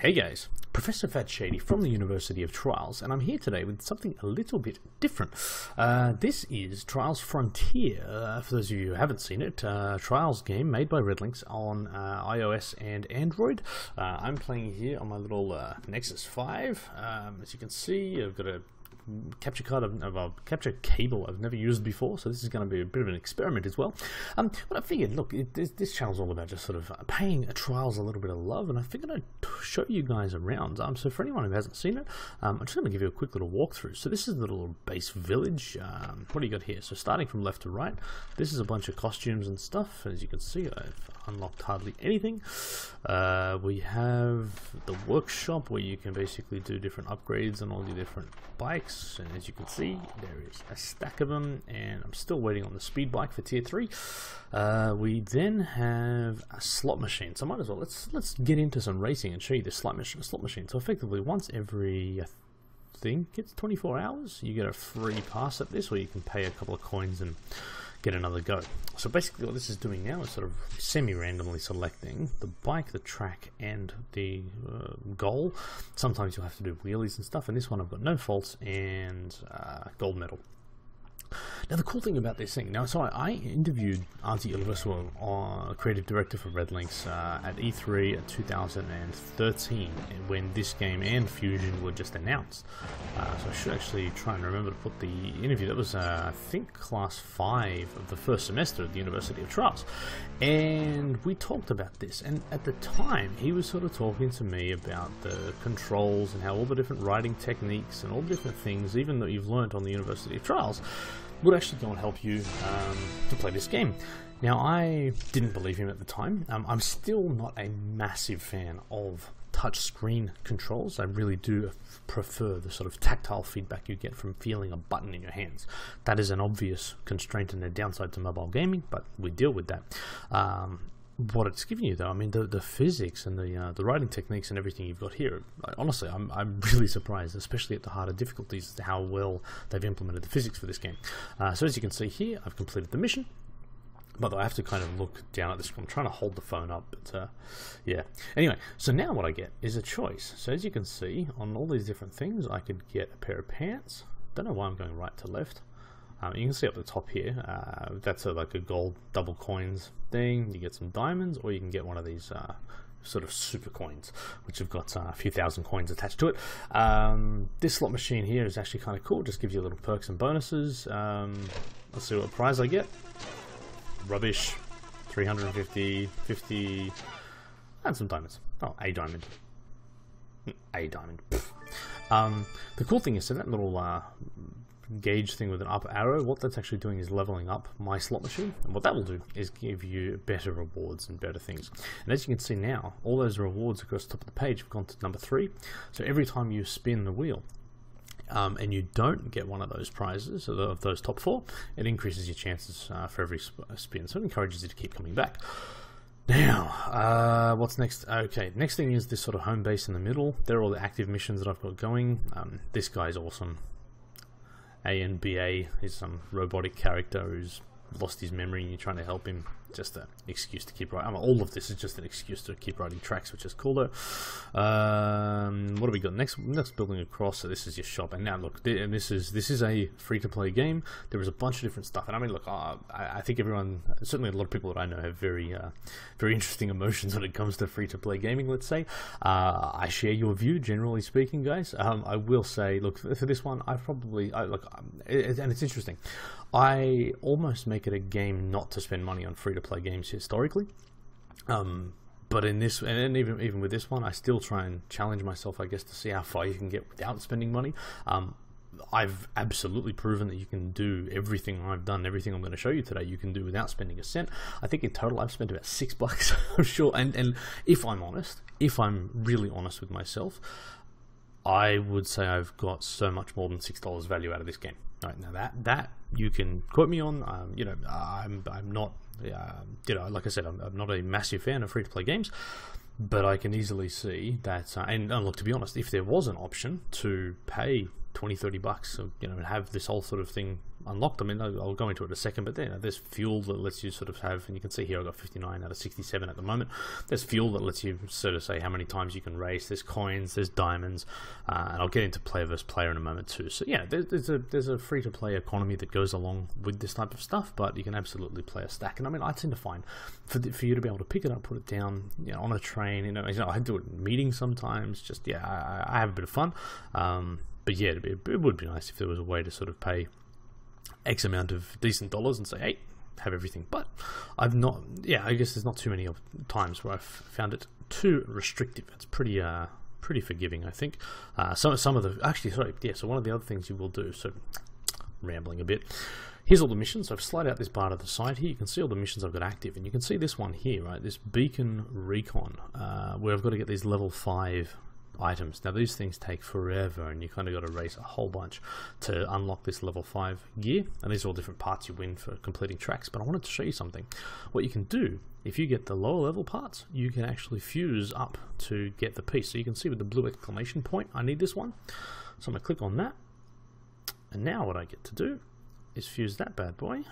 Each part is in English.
Hey guys, Professor Fat Shady from the University of Trials, and I'm here today with something a little bit different. This is Trials Frontier, for those of you who haven't seen it, Trials game made by Redlynx on iOS and Android. I'm playing here on my little Nexus 5. As you can see, I've got a capture card of a capture cable I've never used before, so this is going to be a bit of an experiment as well. But I figured, look, this channel's all about just sort of paying Trials a little bit of love, and I figured I'd show you guys around. So for anyone who hasn't seen it, I'm just going to give you a quick little walkthrough. So this is the little base village. What do you got here? So starting from left to right, this is a bunch of costumes and stuff. As you can see, I've unlocked hardly anything. We have the workshop where you can basically do different upgrades on all your different bikes, and as you can see, there is a stack of them, and I'm still waiting on the speed bike for tier 3. We then have a slot machine, so might as well let's get into some racing and show you this slot machine. So effectively, once every, I think it's 24 hours, you get a free pass at this, where you can pay a couple of coins and get another go. So basically what this is doing now is sort of semi-randomly selecting the bike, the track, and the goal. Sometimes you'll have to do wheelies and stuff, and this one I've got no faults and gold medal. Now the cool thing about this thing, so I interviewed Auntie Universal, creative director for Redlynx, at E3 in 2013, when this game and Fusion were just announced. So I should actually try and remember to put the interview. That was, I think, class 5 of the first semester at the University of Trials. And we talked about this, and at the time he was sort of talking to me about the controls and how all the different riding techniques and all the different things, even though you've learned on the University of Trials, would actually go and help you to play this game. Now, I didn't believe him at the time. I'm still not a massive fan of touchscreen controls. I really do prefer the sort of tactile feedback you get from feeling a button in your hands. That is an obvious constraint and a downside to mobile gaming, but we deal with that. What it's giving you, though, I mean, the physics and the riding techniques and everything you've got here, honestly, I'm really surprised, especially at the harder difficulties, as to how well they've implemented the physics for this game. So as you can see here, I've completed the mission. But I have to kind of look down at this. I'm trying to hold the phone up, but yeah. Anyway, so now what I get is a choice. So as you can see, on all these different things, I could get a pair of pants. Don't know why I'm going right to left. You can see up the top here, that's like a gold double coins thing. You get some diamonds, or you can get one of these sort of super coins, which have got a few thousand coins attached to it. This slot machine here is actually kind of cool. Just gives you little perks and bonuses. Let's see what prize I get. Rubbish. 350, 50, and some diamonds. Oh, a diamond. A diamond. The cool thing is, so that little gauge thing with an up arrow, what that's actually doing is leveling up my slot machine, and what that will do is give you better rewards and better things. And as you can see now, all those rewards across the top of the page have gone to number 3. So every time you spin the wheel and you don't get one of those prizes, of those top 4, it increases your chances for every spin, so it encourages you to keep coming back. Now, what's next? Okay, next thing is this sort of home base in the middle. They're all the active missions that I've got going. This guy's awesome. ANBA is some robotic character who's lost his memory and you're trying to help him. Just an excuse to keep riding. All of this is just an excuse to keep riding tracks, which is cool though. What have we got next? Building across. So this is your shop, and now look, and this is a free-to-play game. There is a bunch of different stuff, and I mean, look, I think everyone, certainly a lot of people that I know, have very interesting emotions when it comes to free-to-play gaming. Let's say I share your view, generally speaking, guys. I will say, look, for this one, and it's interesting. I almost make it a game not to spend money on free-to-play games historically, but in this, and even with this one, I still try and challenge myself, I guess, to see how far you can get without spending money. I've absolutely proven that you can do everything I've done, everything I'm going to show you today, you can do without spending a cent. I think in total I've spent about $6, I'm sure. And if I'm honest, if I'm really honest with myself, I would say I've got so much more than $6 value out of this game. Right, now that you can quote me on. You know, I'm not, you know, like I said, I'm not a massive fan of free-to-play games, but I can easily see that. And look, to be honest, if there was an option to pay $20-30, you know, and have this whole sort of thing unlocked. I mean, I'll go into it in a second, but there's fuel that lets you sort of have, and you can see here I've got 59 out of 67 at the moment. There's fuel that lets you sort of say how many times you can race. There's coins, there's diamonds, and I'll get into player versus player in a moment too. So yeah, there's a free-to-play economy that goes along with this type of stuff, but you can absolutely play a stack. And I mean, I tend to find for you to be able to pick it up, put it down, you know, on a train, you know, I do it in meetings sometimes. Just yeah, I have a bit of fun. But yeah, it would be nice if there was a way to sort of pay X amount of decent dollars and say, hey, have everything. But I've not, yeah, I guess there's not too many times where I've found it too restrictive. It's pretty forgiving, I think. Some of the, actually, sorry, yeah, so one of the other things you will do, so rambling a bit, here's all the missions. So I've slid out this part of the side here. You can see all the missions I've got active, and you can see this one here, right, this Beacon Recon, where I've got to get these level 5 items. Now these things take forever, and you kind of got to race a whole bunch to unlock this level 5 gear, and these are all different parts you win for completing tracks. But I wanted to show you something. What you can do, if you get the lower level parts, you can actually fuse up to get the piece. So you can see with the blue exclamation point, I need this one, so I'm going to click on that, and now what I get to do is fuse that bad boy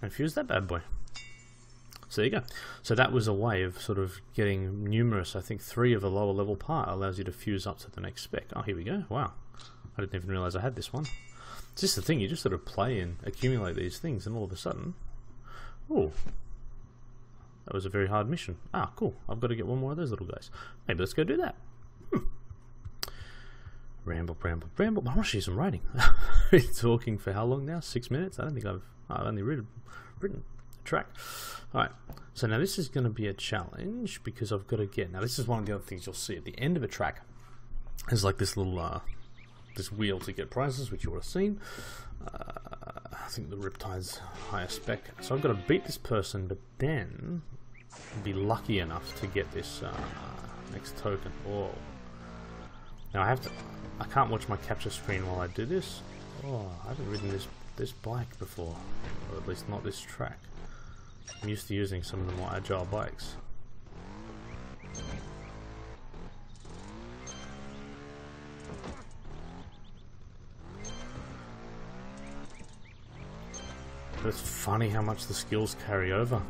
and fuse that bad boy. So there you go. So that was a way of sort of getting numerous, I think 3 of a lower level part allows you to fuse up to the next spec. Oh, here we go. Wow. I didn't even realize I had this one. It's just the thing, you just sort of play and accumulate these things, and all of a sudden, oh, that was a very hard mission. Ah, cool. I've got to get one more of those little guys. Maybe let's go do that. Ramble. I want to show you some writing. I've been talking for how long now? 6 minutes? I don't think I've only written a track. Alright, so now this is going to be a challenge because I've got to get, now this is one of the other things you'll see at the end of a track. There's like this little, this wheel to get prizes, which you would have seen. I think the Riptide's higher spec. So I've got to beat this person, but then be lucky enough to get this next token. Oh. Now I can't watch my capture screen while I do this. Oh, I haven't ridden this bike before, or at least not this track. I'm used to using some of the more agile bikes. But it's funny how much the skills carry over.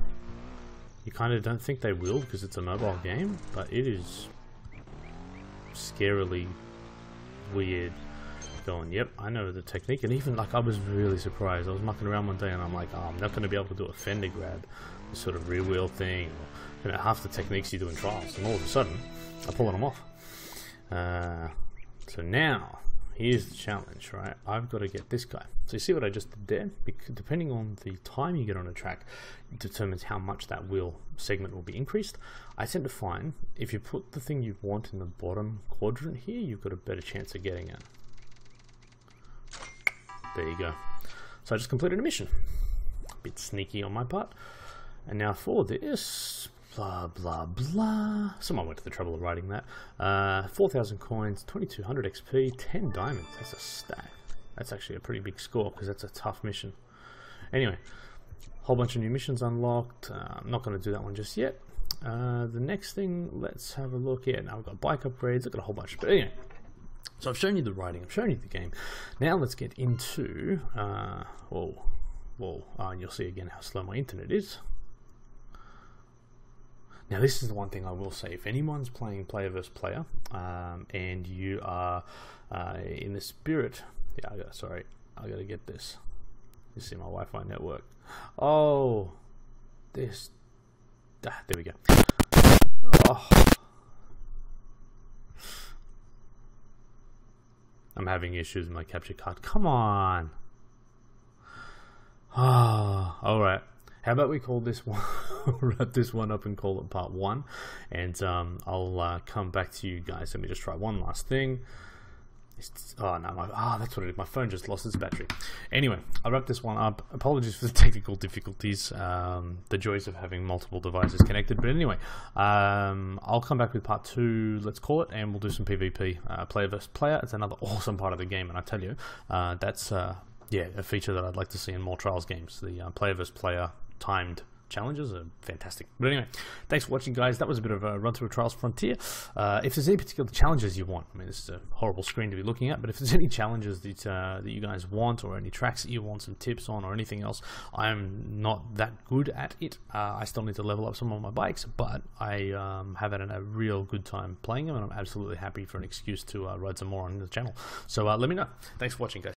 You kind of don't think they will because it's a mobile game, but it is scarily weird. Going, yep, I know the technique. And even like I was really surprised. I was mucking around one day and I'm like, oh, I'm not going to be able to do a fender grab, this sort of rear wheel thing, or, you know, half the techniques you do in trials, and all of a sudden I'm pulling them off. So now here's the challenge, right? I've got to get this guy. So you see what I just did there? Because depending on the time you get on a track, it determines how much that wheel segment will be increased. I tend to find if you put the thing you want in the bottom quadrant here, you've got a better chance of getting it. There you go. So I just completed a mission. A bit sneaky on my part. And now for this, blah blah blah. Someone went to the trouble of writing that. 4,000 coins, 2,200 XP, 10 diamonds. That's a stack. That's actually a pretty big score because that's a tough mission. Anyway, whole bunch of new missions unlocked. I'm not going to do that one just yet. The next thing, let's have a look. Yeah, now we've got bike upgrades. I've got a whole bunch. But anyway. So I've shown you the writing, I've shown you the game. Now let's get into, and you'll see again how slow my internet is. Now this is the one thing I will say, if anyone's playing player versus player, and you are in the spirit, yeah, I gotta get this. You see my Wi-Fi network. Oh, there we go. Oh. I'm having issues with my capture card. Come on. Ah, alright. How about we call this one, wrap this one up and call it part 1. And I'll come back to you guys. Let me just try one last thing. Oh no, that's what it is. My phone just lost its battery. Anyway, I'll wrap this one up. Apologies for the technical difficulties, the joys of having multiple devices connected. But anyway, I'll come back with part 2, let's call it, and we'll do some PvP, player versus player. It's another awesome part of the game, and I tell you, that's yeah, a feature that I'd like to see in more Trials games, the player versus player timed challenges are fantastic. But anyway, thanks for watching, guys. That was a bit of a run through of Trials Frontier. If there's any particular challenges you want, I mean, this is a horrible screen to be looking at, but if there's any challenges that you guys want, or any tracks that you want some tips on, or anything else, I'm not that good at it. I still need to level up some of my bikes, but I have had a real good time playing them, and I'm absolutely happy for an excuse to ride some more on the channel. So let me know. Thanks for watching, guys.